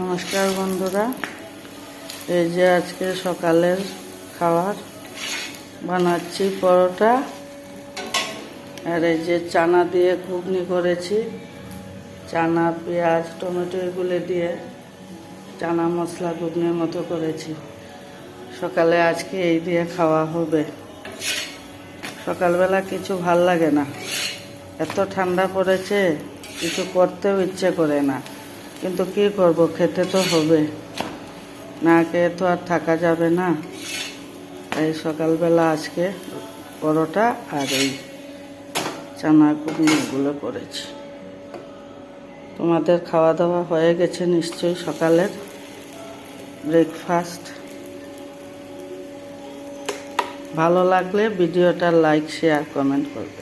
নমস্কার বন্ধুরা, এই যে আজকে সকালের খাবার বানাচ্ছি পরোটা, আর এই যে চানা দিয়ে ঘুগনি করেছি। চানা, পেঁয়াজ, টমেটো এগুলো দিয়ে চানা মশলা ঘুগনির মতো করেছি। সকালে আজকে এই দিয়ে খাওয়া হবে। সকালবেলা কিছু ভাল লাগে না, এত ঠান্ডা পড়েছে, কিছু করতেও ইচ্ছে করে না, কিন্তু কি করব, খেতে তো হবে, না খেয়ে তো আর থাকা যাবে না। তাই সকালবেলা আজকে পরোটা আর এই চানা ঘুগনিগুলো করেছি। তোমাদের খাওয়া দাওয়া হয়ে গেছে নিশ্চয়ই, সকালের ব্রেকফাস্ট। ভালো লাগলে ভিডিওটা লাইক, শেয়ার, কমেন্ট করবে।